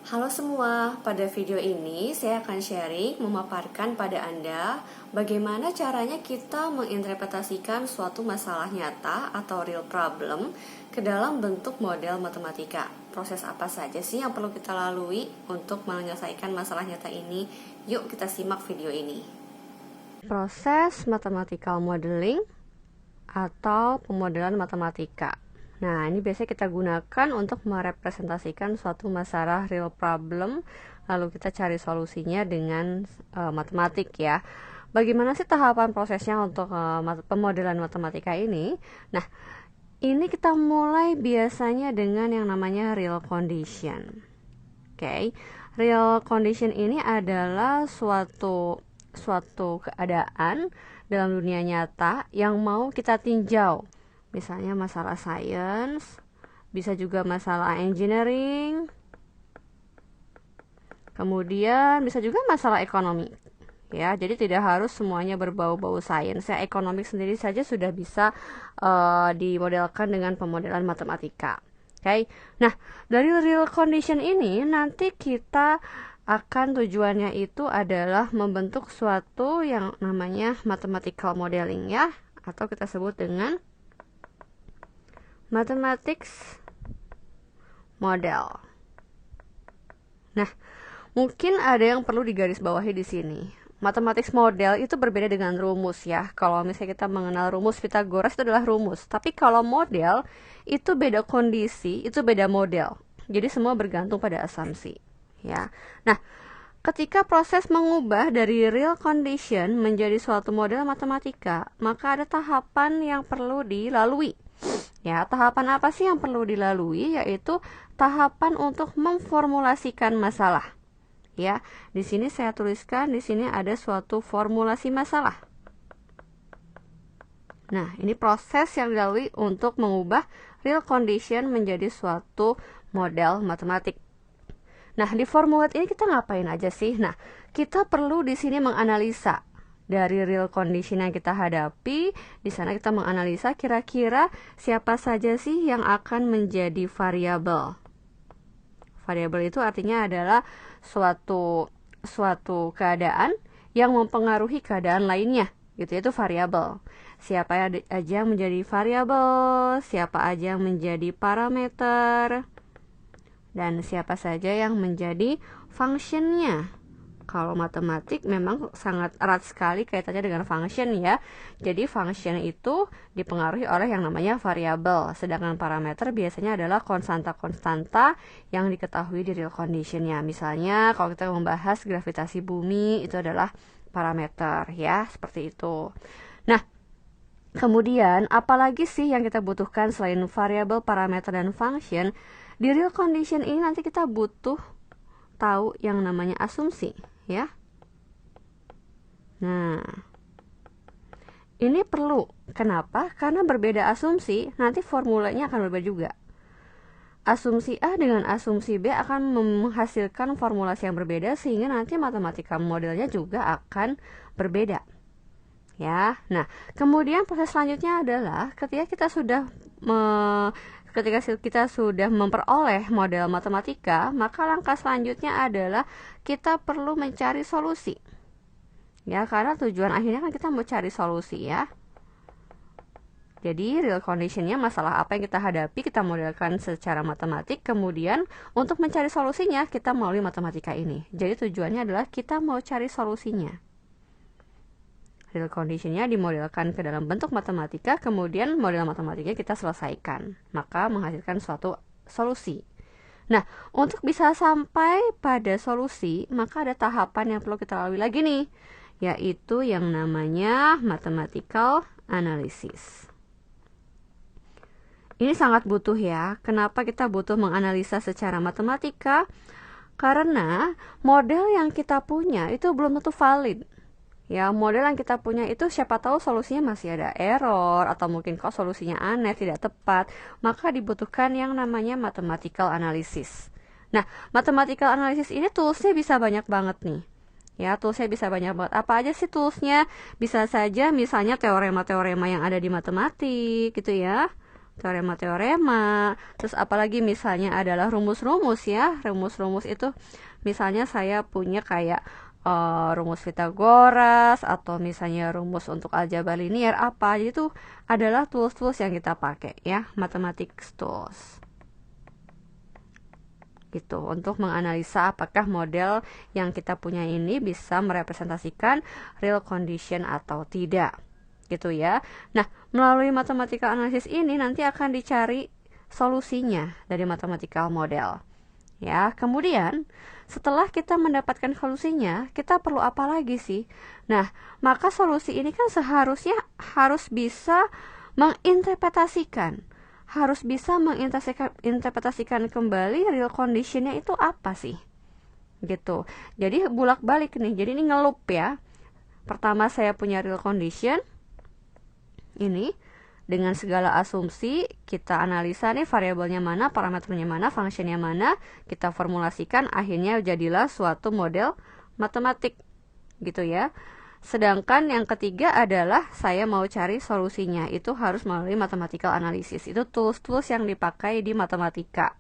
Halo semua, pada video ini saya akan sharing memaparkan pada Anda bagaimana caranya kita menginterpretasikan suatu masalah nyata atau real problem ke dalam bentuk model matematika. Proses apa saja sih yang perlu kita lalui untuk menyelesaikan masalah nyata ini? Yuk kita simak video ini. Proses mathematical modeling atau pemodelan matematika. Nah, ini biasanya kita gunakan untuk merepresentasikan suatu masalah real problem, lalu kita cari solusinya dengan matematik ya. Bagaimana sih tahapan prosesnya untuk pemodelan matematika ini? Nah, ini kita mulai biasanya dengan yang namanya real condition. Oke. Real condition ini adalah suatu keadaan dalam dunia nyata yang mau kita tinjau. Misalnya masalah sains, bisa juga masalah engineering, kemudian bisa juga masalah ekonomi. Ya, jadi tidak harus semuanya berbau-bau sains. Ya, ekonomi sendiri saja sudah bisa dimodelkan dengan pemodelan matematika. Oke. Nah, dari real condition ini nanti kita akan tujuannya itu adalah membentuk suatu yang namanya mathematical modeling ya, atau kita sebut dengan mathematics model. Nah, mungkin ada yang perlu digarisbawahi di sini. Mathematics model itu berbeda dengan rumus ya. Kalau misalnya kita mengenal rumus Pythagoras itu adalah rumus. Tapi kalau model itu beda kondisi, itu beda model. Jadi semua bergantung pada asumsi ya. Nah, ketika proses mengubah dari real condition menjadi suatu model matematika, maka ada tahapan yang perlu dilalui. Ya, tahapan apa sih yang perlu dilalui? Yaitu tahapan untuk memformulasikan masalah. Ya, di sini saya tuliskan di sini ada suatu formulasi masalah. Nah, ini proses yang dilalui untuk mengubah real condition menjadi suatu model matematik. Nah, di formulat ini kita ngapain aja sih? Nah, kita perlu di sini menganalisa dari real condition yang kita hadapi. Di sana kita menganalisa kira-kira siapa saja sih yang akan menjadi variabel. Variabel itu artinya adalah suatu keadaan yang mempengaruhi keadaan lainnya. Gitu, itu variabel. Siapa aja yang menjadi variabel, siapa aja yang menjadi parameter, dan siapa saja yang menjadi functionnya. Kalau matematik memang sangat erat sekali kaitannya dengan function ya. Jadi function itu dipengaruhi oleh yang namanya variabel. Sedangkan parameter biasanya adalah konstanta-konstanta yang diketahui di real conditionnya. Misalnya kalau kita membahas gravitasi bumi itu adalah parameter ya, seperti itu. Nah, kemudian apalagi sih yang kita butuhkan selain variabel, parameter, dan function? Di real condition ini nanti kita butuh tahu yang namanya asumsi ya. Nah, ini perlu. Kenapa? Karena berbeda asumsi, nanti formulanya akan berbeda juga. Asumsi A dengan asumsi B akan menghasilkan formulasi yang berbeda, sehingga nanti matematika modelnya juga akan berbeda. Ya. Nah, kemudian proses selanjutnya adalah ketika kita sudah memperoleh model matematika, maka langkah selanjutnya adalah kita perlu mencari solusi. Ya, karena tujuan akhirnya kan kita mau cari solusi ya. Jadi real conditionnya masalah apa yang kita hadapi, kita modelkan secara matematik, kemudian untuk mencari solusinya kita melalui matematika ini. Jadi tujuannya adalah kita mau cari solusinya. Real conditionnya dimodelkan ke dalam bentuk matematika, kemudian model matematikanya kita selesaikan, maka menghasilkan suatu solusi. Nah, untuk bisa sampai pada solusi, maka ada tahapan yang perlu kita lalui lagi nih, yaitu yang namanya mathematical analysis. Ini sangat butuh ya. Kenapa kita butuh menganalisa secara matematika? Karena model yang kita punya itu belum tentu valid. Ya, model yang kita punya itu siapa tahu solusinya masih ada error, atau mungkin kok solusinya aneh, tidak tepat, maka dibutuhkan yang namanya mathematical analysis. Nah, mathematical analysis ini toolsnya bisa banyak banget nih. Ya, toolsnya bisa banyak banget. Apa aja sih toolsnya? Bisa saja misalnya teorema-teorema yang ada di matematik gitu ya. teorema-teorema. Terus apalagi misalnya adalah rumus-rumus ya. Rumus-rumus itu misalnya saya punya kayak rumus Pythagoras atau misalnya rumus untuk aljabar linier apa. Jadi itu adalah tools-tools yang kita pakai ya, mathematics tools. Gitu, untuk menganalisa apakah model yang kita punya ini bisa merepresentasikan real condition atau tidak. Gitu ya. Nah, melalui mathematical analysis ini nanti akan dicari solusinya dari mathematical model. Ya, kemudian setelah kita mendapatkan solusinya, kita perlu apa lagi sih? Nah, maka solusi ini kan seharusnya harus bisa menginterpretasikan kembali real conditionnya itu apa sih, gitu. Jadi bulak balik nih, jadi ini ngelup ya. Pertama saya punya real condition ini dengan segala asumsi, kita analisa nih variabelnya mana, parameternya mana, fungsinya mana, kita formulasikan, akhirnya jadilah suatu model matematik, gitu ya. Sedangkan yang ketiga adalah saya mau cari solusinya, itu harus melalui mathematical analysis. Itu tools-tools yang dipakai di matematika.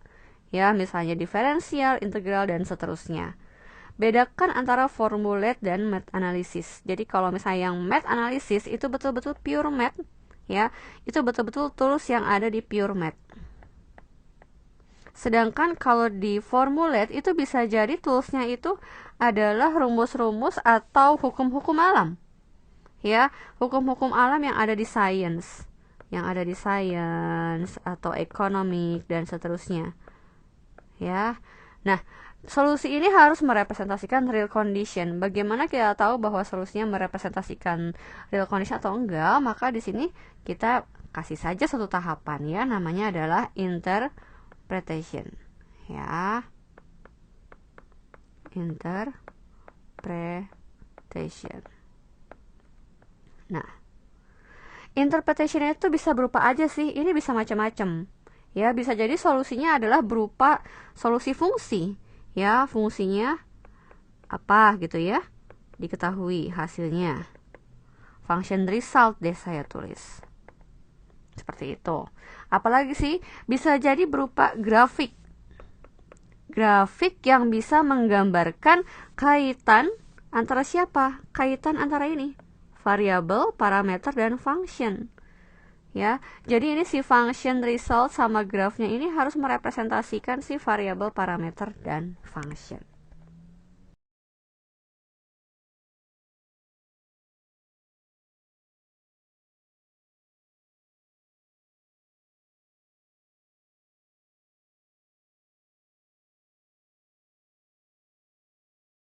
Ya, misalnya diferensial, integral, dan seterusnya. Bedakan antara formulate dan math analysis. Jadi kalau misalnya yang math analysis itu betul-betul pure math, ya, itu betul-betul tools yang ada di pure math. Sedangkan kalau di formulate itu bisa jadi toolsnya itu adalah rumus-rumus atau hukum-hukum alam. Ya, hukum-hukum alam yang ada di science. Atau economic dan seterusnya. Ya. Nah, solusi ini harus merepresentasikan real condition. Bagaimana kita tahu bahwa solusinya merepresentasikan real condition atau enggak? Maka di sini kita kasih saja satu tahapan ya, namanya adalah interpretation. Ya. Interpretation. Nah, interpretation itu bisa berupa aja sih. Ini bisa macam-macam. Ya, bisa jadi solusinya adalah berupa solusi fungsi. Ya, fungsinya apa gitu ya, diketahui hasilnya. Function result deh saya tulis. Seperti itu. Apalagi sih, bisa jadi berupa grafik. Grafik yang bisa menggambarkan kaitan antara siapa? Kaitan antara ini, variabel, parameter, dan function. Ya, jadi ini si function result sama grafnya ini harus merepresentasikan si variabel, parameter, dan function.